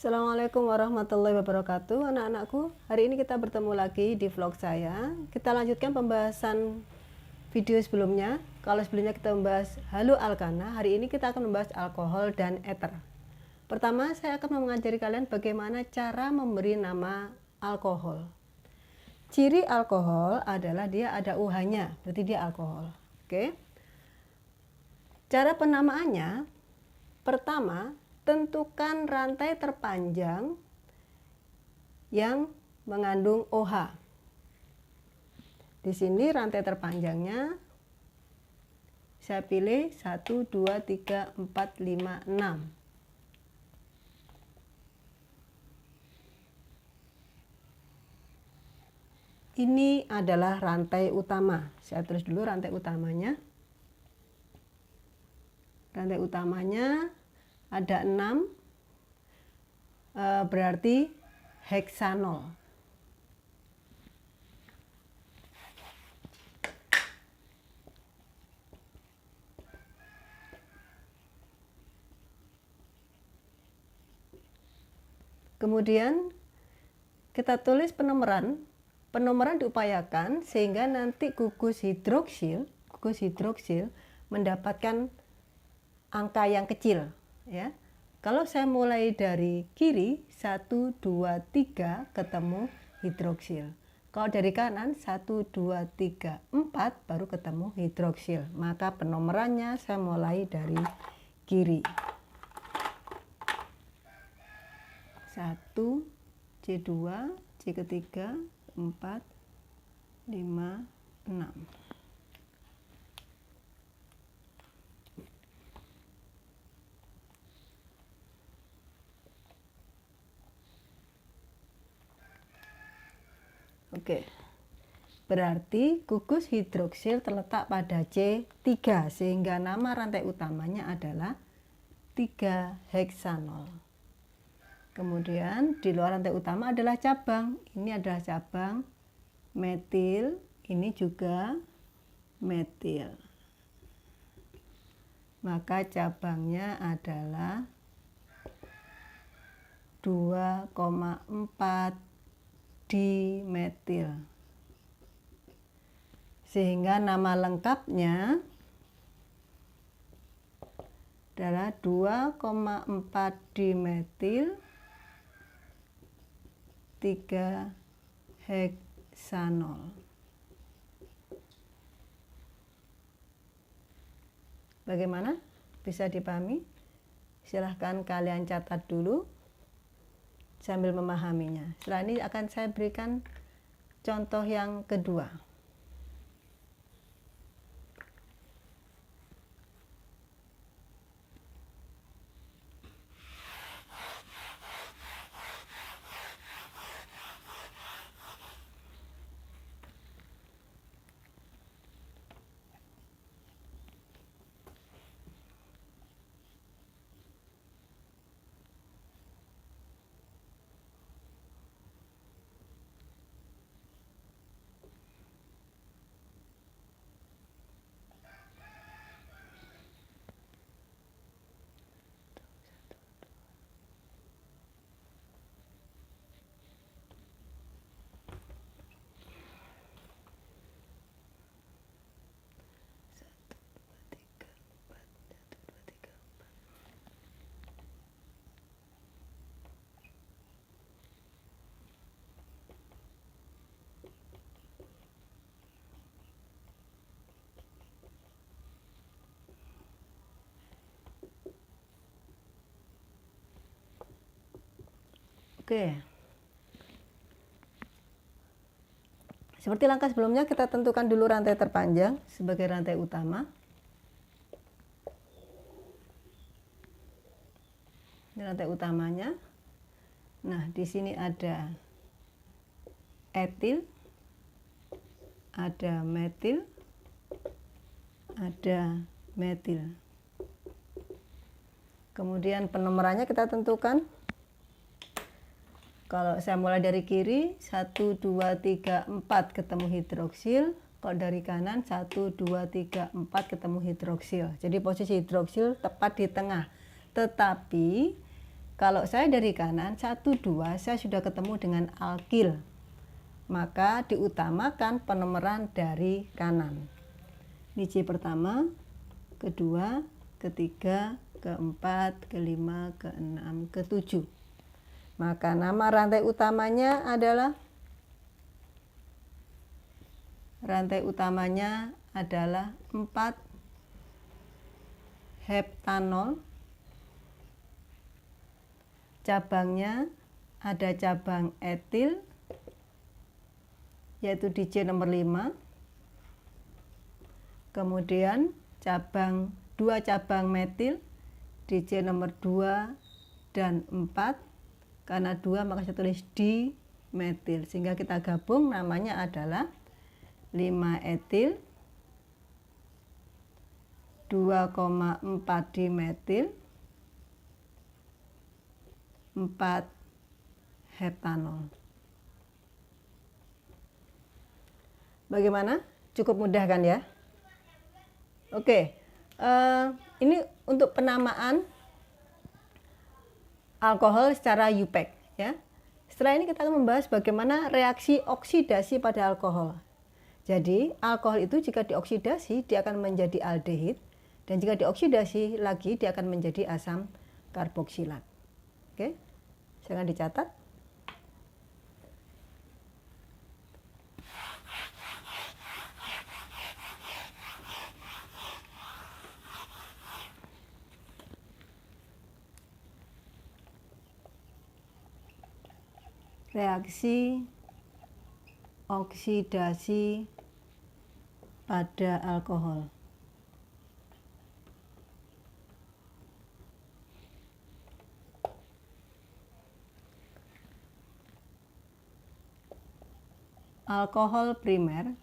Assalamualaikum warahmatullahi wabarakatuh, anak-anakku. Hari ini kita bertemu lagi di vlog saya. Kita lanjutkan pembahasan video sebelumnya. Kalau sebelumnya kita membahas haloalkana, hari ini kita akan membahas alkohol dan eter. Pertama, saya akan mengajari kalian bagaimana cara memberi nama alkohol. Ciri alkohol adalah dia ada UH-nya, berarti dia alkohol. Oke. Cara penamaannya, pertama, tentukan rantai terpanjang yang mengandung OH. Di sini rantai terpanjangnya saya pilih 1, 2, 3, 4, 5, 6. Ini adalah rantai utama. Saya tulis dulu rantai utamanya. Rantai utamanya ada 6, berarti heksanol. Kemudian kita tulis penomoran. Penomoran diupayakan sehingga nanti gugus hidroksil mendapatkan angka yang kecil. Ya, kalau saya mulai dari kiri 1, 2, 3 ketemu hidroksil. Kalau dari kanan 1, 2, 3, 4 baru ketemu hidroksil. Maka penomorannya saya mulai dari kiri. 1, C2, C ketiga, 4, 5, 6. Oke, berarti gugus hidroksil terletak pada C3 sehingga nama rantai utamanya adalah 3 heksanol. Kemudian di luar rantai utama adalah cabang. Ini adalah cabang metil, ini juga metil. Maka cabangnya adalah 2,4 dimetil. Sehingga nama lengkapnya adalah 2,4 dimetil 3 heksanol. Bagaimana? Bisa dipahami? Silahkan kalian catat dulu sambil memahaminya. Setelah ini akan saya berikan contoh yang kedua. Oke. Seperti langkah sebelumnya, kita tentukan dulu rantai terpanjang sebagai rantai utama. Ini rantai utamanya. Nah, di sini ada etil, ada metil, ada metil. Kemudian penomorannya kita tentukan. Kalau saya mulai dari kiri 1, 2, 3, 4 ketemu hidroksil. Kalau dari kanan 1, 2, 3, 4 ketemu hidroksil. Jadi posisi hidroksil tepat di tengah. Tetapi Kalau saya dari kanan 1, 2 saya sudah ketemu dengan alkil, maka diutamakan penomoran dari kanan. Ini C pertama, kedua, ketiga, keempat, kelima, keenam, ketujuh. Maka nama rantai utamanya adalah rantai utamanya adalah 4 heptanol. Cabangnya ada cabang etil, yaitu di C nomor 5. Kemudian dua cabang metil di C nomor 2 dan 4. Karena 2 maka saya tulis di metil, sehingga kita gabung namanya adalah 5 etil, 2,4 dimetil, 4 heptanol. Bagaimana? Cukup mudah kan ya? Oke, ini untuk penamaan alkohol secara UPEC ya. Setelah ini kita akan membahas bagaimana reaksi oksidasi pada alkohol. Jadi alkohol itu jika dioksidasi dia akan menjadi aldehid, dan jika dioksidasi lagi dia akan menjadi asam karboksilat. Oke, silakan dicatat. Reaksi oksidasi pada alkohol. Alkohol primer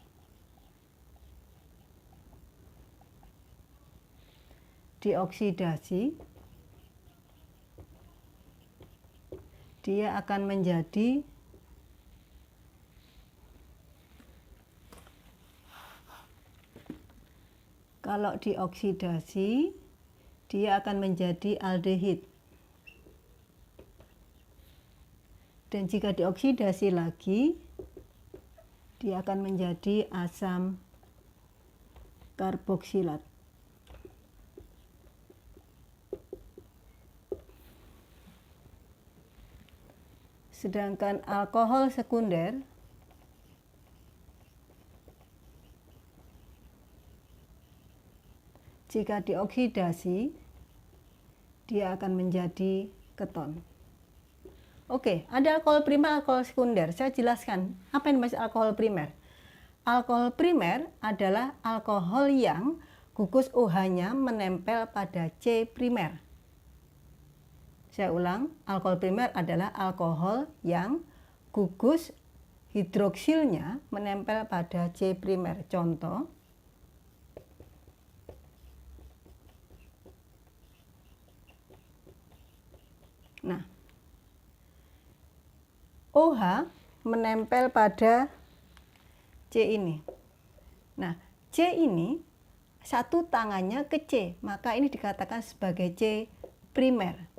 dioksidasi, dia akan menjadi kalau dioksidasi dia akan menjadi aldehid. Dan jika dioksidasi lagi dia akan menjadi asam karboksilat. Sedangkan alkohol sekunder jika dioksidasi dia akan menjadi keton. Oke, ada alkohol primer, alkohol sekunder. Saya jelaskan apa yang dimaksud alkohol primer. Alkohol primer adalah alkohol yang gugus OH-nya menempel pada C primer. Saya ulang, alkohol primer adalah alkohol yang gugus hidroksilnya menempel pada C primer. Contoh, nah, OH menempel pada C ini. Nah, C ini satu tangannya ke C, maka ini dikatakan sebagai C primer.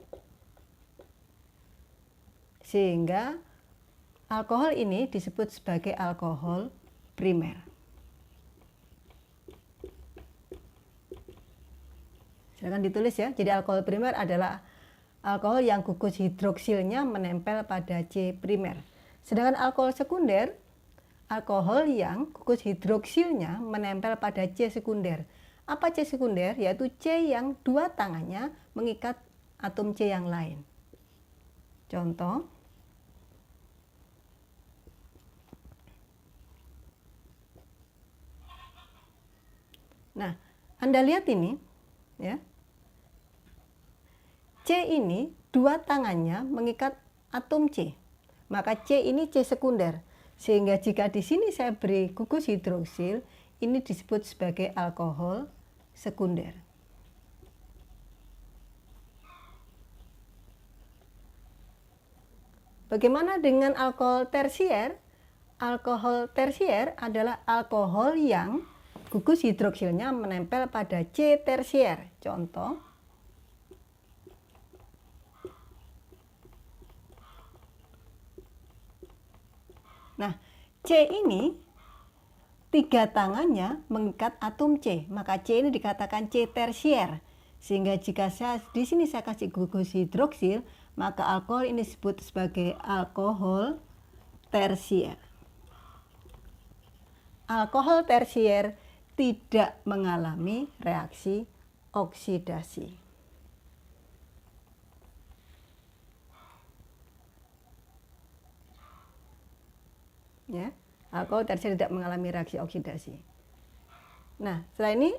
Sehingga alkohol ini disebut sebagai alkohol primer. Silakan ditulis ya. Jadi alkohol primer adalah alkohol yang gugus hidroksilnya menempel pada C primer. Sedangkan alkohol sekunder, alkohol yang gugus hidroksilnya menempel pada C sekunder. Apa C sekunder? Yaitu C yang dua tangannya mengikat atom C yang lain. Contoh, nah, Anda lihat ini ya. C ini dua tangannya mengikat atom C, maka C ini C sekunder, sehingga jika di sini saya beri gugus hidroksil, ini disebut sebagai alkohol sekunder. Bagaimana dengan alkohol tersier? Alkohol tersier adalah alkohol yang gugus hidroksilnya menempel pada C tersier. Contoh, C ini 3 tangannya mengikat atom C, maka C ini dikatakan C tersier. Sehingga jika di sini saya kasih gugus hidroksil, maka alkohol ini disebut sebagai alkohol tersier. Alkohol tersier tidak mengalami reaksi oksidasi. Ya, alkohol tersier tidak mengalami reaksi oksidasi. Nah, setelah ini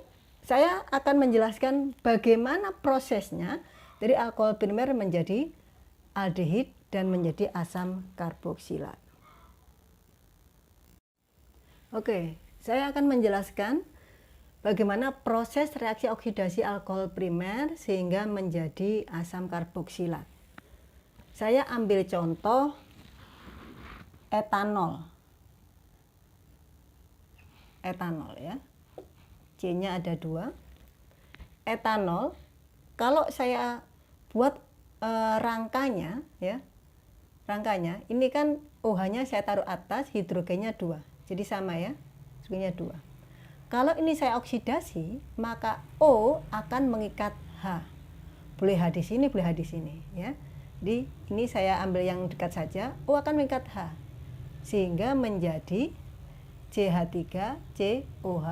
saya akan menjelaskan bagaimana prosesnya dari alkohol primer menjadi aldehid dan menjadi asam karboksilat. Oke, saya akan menjelaskan bagaimana proses reaksi oksidasi alkohol primer sehingga menjadi asam karboksilat. Saya ambil contoh etanol. Etanol ya. C-nya ada 2. Etanol, kalau saya buat rangkanya ya. Rangkanya, ini kan OH-nya saya taruh atas, hidrogennya 2. Jadi sama ya. Hidrogennya 2. Kalau ini saya oksidasi, maka O akan mengikat H. Boleh H di sini, boleh H di sini ya. Jadi ini saya ambil yang dekat saja, O akan mengikat H. Sehingga menjadi CH3COH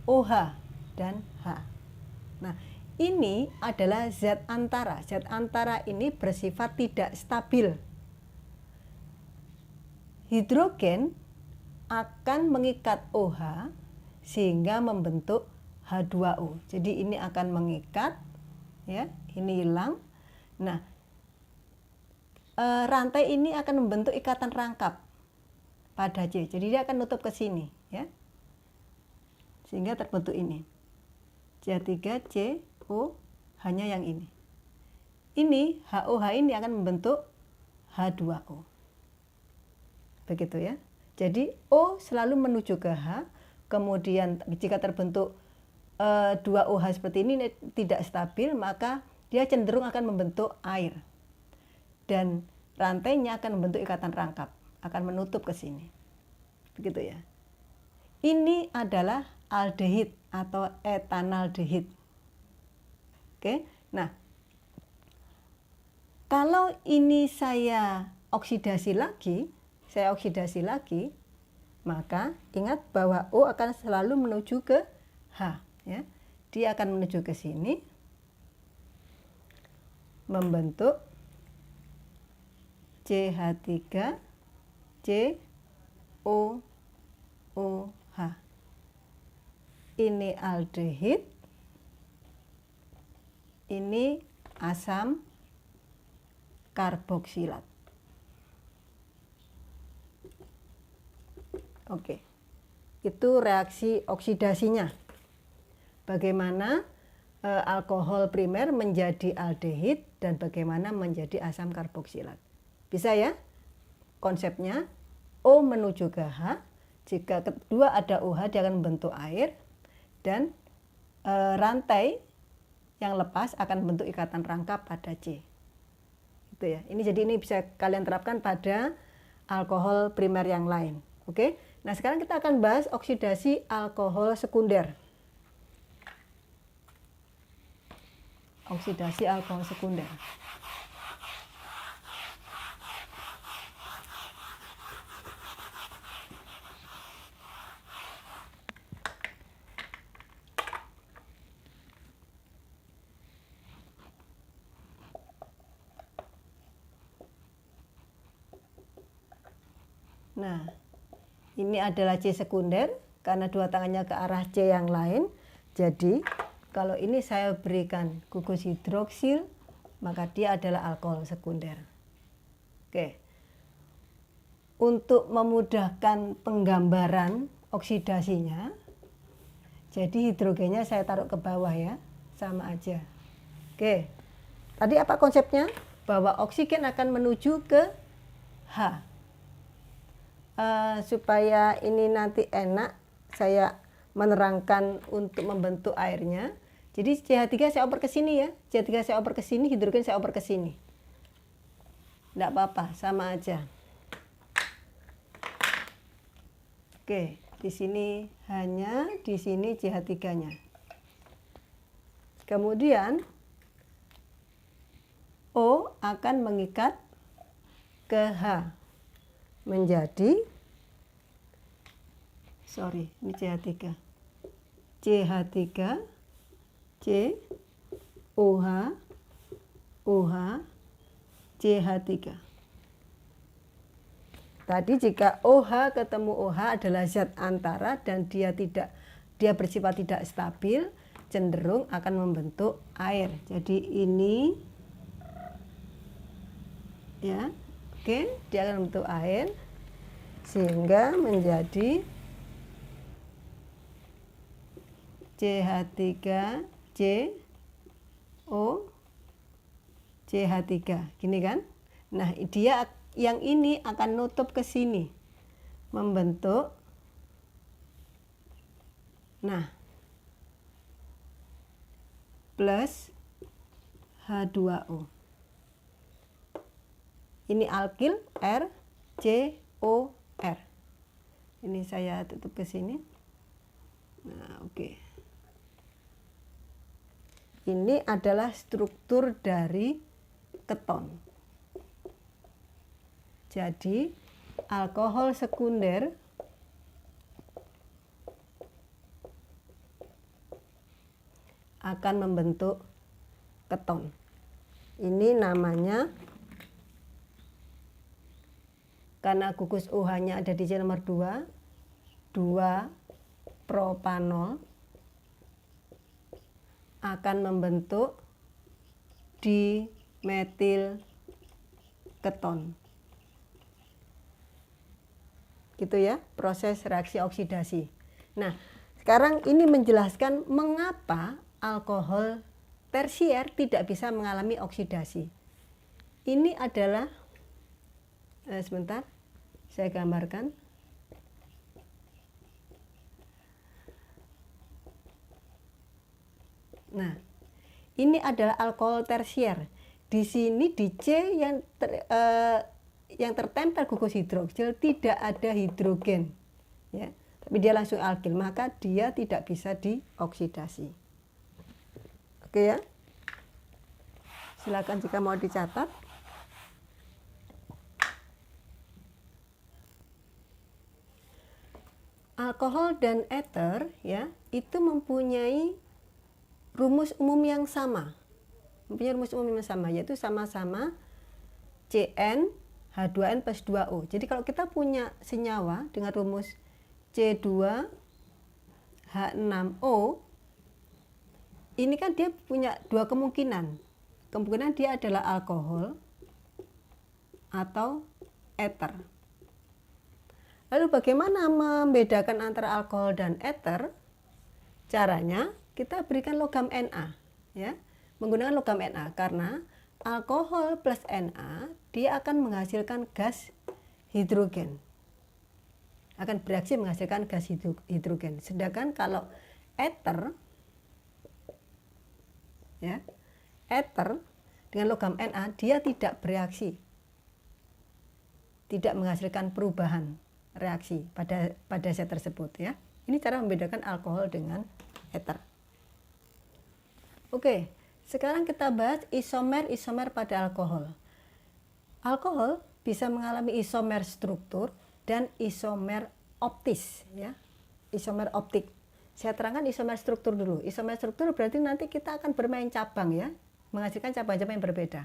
OH dan H. Nah, ini adalah zat antara. Zat antara ini bersifat tidak stabil. Hidrogen akan mengikat OH sehingga membentuk H2O. Jadi ini akan mengikat ya, ini hilang. Nah, rantai ini akan membentuk ikatan rangkap pada C. Jadi dia akan nutup ke sini ya. Sehingga terbentuk ini. CH3CO hanya yang ini. Ini HOH ini akan membentuk H2O. Begitu ya. Jadi O selalu menuju ke H, kemudian jika terbentuk 2 OH seperti ini tidak stabil, maka dia cenderung akan membentuk air. Dan rantainya akan membentuk ikatan rangkap, akan menutup ke sini. Begitu ya. Ini adalah aldehid atau etanaldehid. Oke. Nah, kalau ini saya oksidasi lagi, maka ingat bahwa O akan selalu menuju ke H ya. Dia akan menuju ke sini membentuk CH3COOH. Ini aldehid, ini asam karboksilat. Oke, itu reaksi oksidasinya. Bagaimana alkohol primer menjadi aldehid dan bagaimana menjadi asam karboksilat. Bisa ya? Konsepnya O menuju ke H, jika kedua ada OH dia akan membentuk air dan rantai yang lepas akan membentuk ikatan rangkap pada C. Itu ya. Jadi ini bisa kalian terapkan pada alkohol primer yang lain. Oke. Nah, sekarang kita akan bahas oksidasi alkohol sekunder. Oksidasi alkohol sekunder. Nah, ini adalah C sekunder karena 2 tangannya ke arah C yang lain. Jadi, kalau ini saya berikan gugus hidroksil, maka dia adalah alkohol sekunder. Oke. Untuk memudahkan penggambaran oksidasinya, jadi hidrogennya saya taruh ke bawah ya, sama aja. Oke. Tadi apa konsepnya? Bahwa oksigen akan menuju ke H. Supaya ini nanti enak, saya menerangkan untuk membentuk airnya. Jadi CH3 saya oper ke sini ya. CH3 saya oper ke sini, hidrogen saya oper ke sini. Enggak apa-apa, sama aja. Oke, di sini hanya, di sini CH3-nya. Kemudian O akan mengikat ke H menjadi, ini CH3. CH3, C, OH, OH, CH3. Tadi jika OH ketemu OH adalah zat antara dan dia bersifat tidak stabil, cenderung akan membentuk air. Jadi ini ya, oke, dia akan membentuk air sehingga menjadi CH3CO CH3. Gini kan? Nah, dia yang ini akan nutup ke sini, membentuk, nah, plus H2O. Ini alkil RCOR. Ini saya tutup ke sini. Nah, oke. Ini adalah struktur dari keton. Jadi, alkohol sekunder akan membentuk keton. Ini namanya, karena gugus OH-nya ada di C nomor 2, 2-propanol akan membentuk dimetil keton. Gitu ya, proses reaksi oksidasi. Nah, sekarang ini menjelaskan mengapa alkohol tersier tidak bisa mengalami oksidasi. Ini adalah, sebentar, saya gambarkan. Nah, ini adalah alkohol tersier. Di sini di C yang tertempel gugus hidroksil tidak ada hidrogen, ya, tapi dia langsung alkil, maka dia tidak bisa dioksidasi. Oke ya, silakan jika mau dicatat. Alkohol dan eter ya itu mempunyai rumus umum yang sama, yaitu sama-sama Cn H2N plus 2O. Jadi kalau kita punya senyawa dengan rumus C2H6O, ini kan dia punya dua kemungkinan. Kemungkinan dia adalah alkohol atau eter. Lalu bagaimana membedakan antara alkohol dan eter? Caranya kita berikan logam Na, ya, menggunakan logam Na, karena alkohol plus Na dia akan menghasilkan gas hidrogen, akan bereaksi menghasilkan gas hidrogen. Sedangkan kalau eter, ya, eter dengan logam Na dia tidak bereaksi, tidak menghasilkan perubahan reaksi pada zat tersebut, ya. Ini cara membedakan alkohol dengan eter. Oke, sekarang kita bahas isomer pada alkohol. Alkohol bisa mengalami isomer struktur dan isomer optis, ya. Isomer optik. Saya terangkan isomer struktur dulu. Isomer struktur berarti nanti kita akan bermain cabang, ya, menghasilkan cabang-cabang yang berbeda.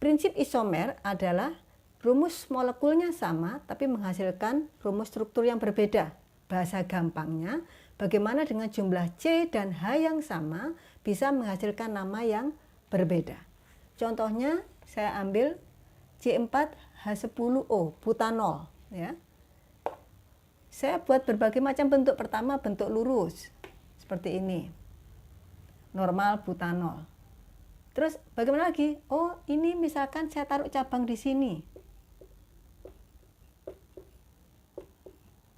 Prinsip isomer adalah rumus molekulnya sama tapi menghasilkan rumus struktur yang berbeda. Bahasa gampangnya, bagaimana dengan jumlah C dan H yang sama bisa menghasilkan nama yang berbeda. Contohnya saya ambil C4H10O, butanol, ya. Saya buat berbagai macam bentuk. Pertama bentuk lurus, seperti ini, normal butanol. Terus bagaimana lagi? Oh, ini misalkan saya taruh cabang di sini.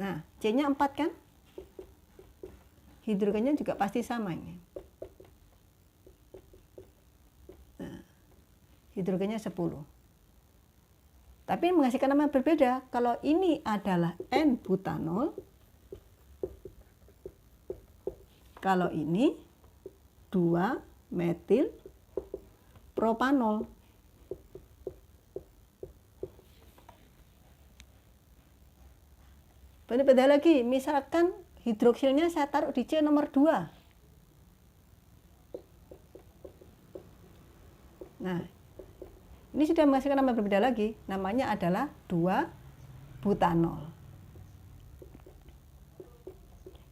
Nah, C-nya 4 kan? Hidrogennya juga pasti sama ini. Nah, hidrogennya 10. Tapi menghasilkan nama berbeda. Kalau ini adalah N-butanol, kalau ini 2-metil propanol. Beda lagi, misalkan hidroksilnya saya taruh di C nomor 2. Nah, ini sudah menghasilkan nama berbeda lagi, namanya adalah 2-butanol.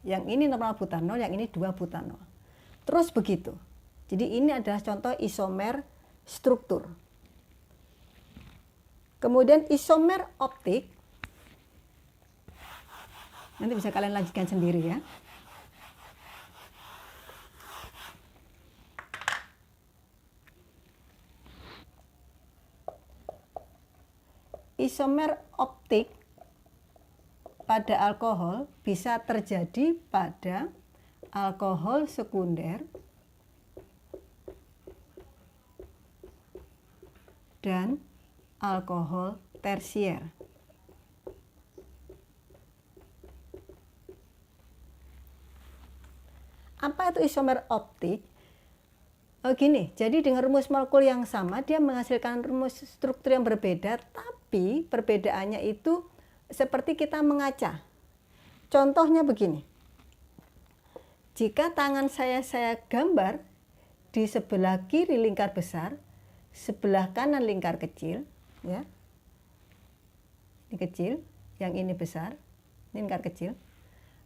Yang ini normal butanol, yang ini 2-butanol. Terus begitu. Jadi ini adalah contoh isomer struktur. Kemudian isomer optik, nanti bisa kalian lanjutkan sendiri ya. Isomer optik pada alkohol bisa terjadi pada alkohol sekunder dan alkohol tersier. Apa itu isomer optik? Gini, jadi dengan rumus molekul yang sama dia menghasilkan rumus struktur yang berbeda, tapi perbedaannya itu seperti kita mengaca. Contohnya begini. Jika tangan saya gambar di sebelah kiri lingkar besar, sebelah kanan lingkar kecil, ya. Ini kecil, yang ini besar, ini lingkar kecil.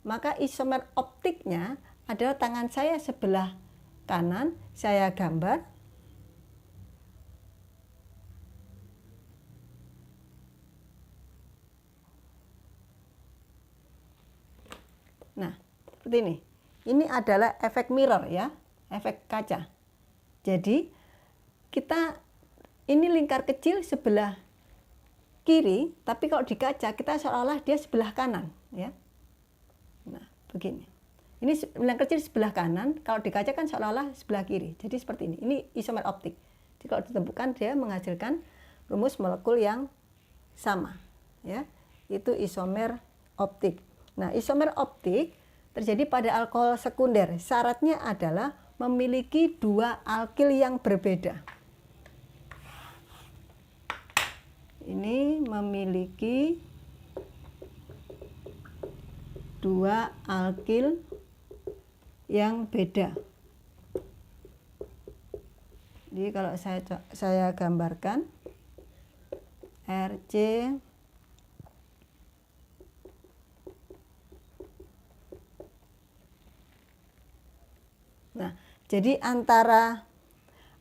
Maka isomer optiknya adalah tangan saya sebelah kanan, saya gambar. Nah, seperti ini. Ini adalah efek mirror ya, efek kaca. Jadi, ini lingkar kecil sebelah kiri, tapi kalau di kaca kita seolah-olah dia sebelah kanan ya. Nah, begini. Ini lingkar kecil sebelah kanan, kalau di kaca kan seolah-olah sebelah kiri. Jadi seperti ini. Ini isomer optik. Jadi kalau ditemukan dia menghasilkan rumus molekul yang sama, ya. Itu isomer optik. Nah, isomer optik terjadi pada alkohol sekunder. Syaratnya adalah memiliki 2 alkil yang berbeda. Ini memiliki 2 alkil yang beda. Jadi kalau saya gambarkan RC Nah, jadi antara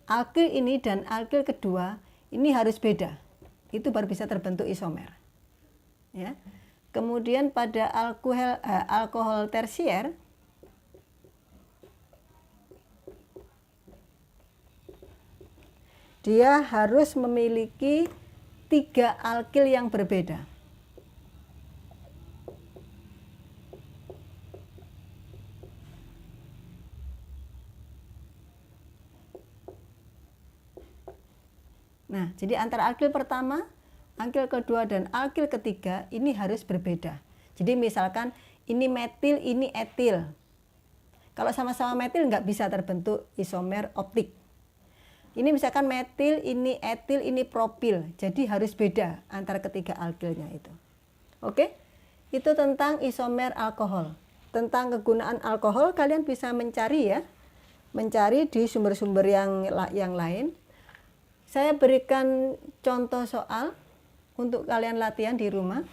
alkil ini dan alkil kedua ini harus beda. Itu baru bisa terbentuk isomer. Ya. Kemudian pada alkohol tersier dia harus memiliki 3 alkil yang berbeda. Nah, jadi antara alkil pertama, alkil kedua, dan alkil ketiga ini harus berbeda. Jadi misalkan ini metil, ini etil. Kalau sama-sama metil nggak bisa terbentuk isomer optik. Ini misalkan metil, ini etil, ini propil. Jadi harus beda antara ketiga alkilnya itu. Oke? Itu tentang isomer alkohol. Tentang kegunaan alkohol kalian bisa mencari ya. Mencari di sumber-sumber yang lain. Saya berikan contoh soal untuk kalian latihan di rumah.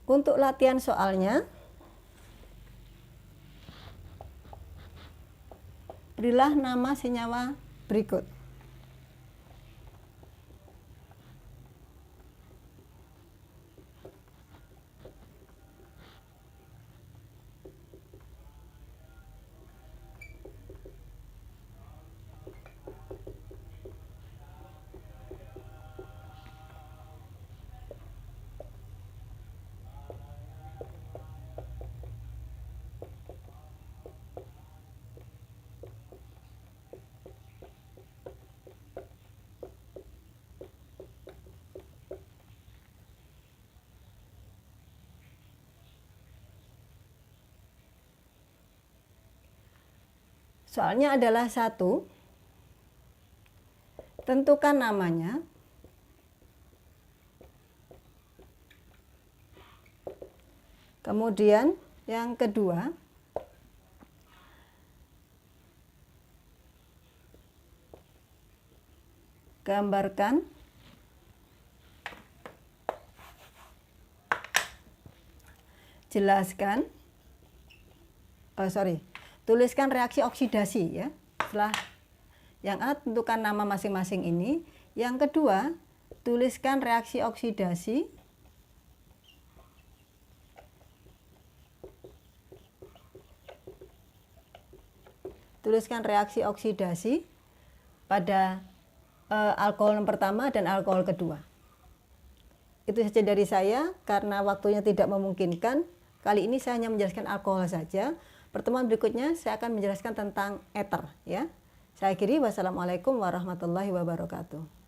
Untuk latihan soalnya, berilah nama senyawa berikut. Soalnya adalah 1, tentukan namanya. Kemudian yang kedua, gambarkan jelaskan tuliskan reaksi oksidasi ya. Setelah yang A, tentukan nama masing-masing ini. Yang kedua, tuliskan reaksi oksidasi. Tuliskan reaksi oksidasi pada alkohol yang pertama dan alkohol kedua. Itu saja dari saya, karena waktunya tidak memungkinkan. Kali ini saya hanya menjelaskan alkohol saja. Pertemuan berikutnya saya akan menjelaskan tentang ether ya. Saya akhiri, wassalamualaikum warahmatullahi wabarakatuh.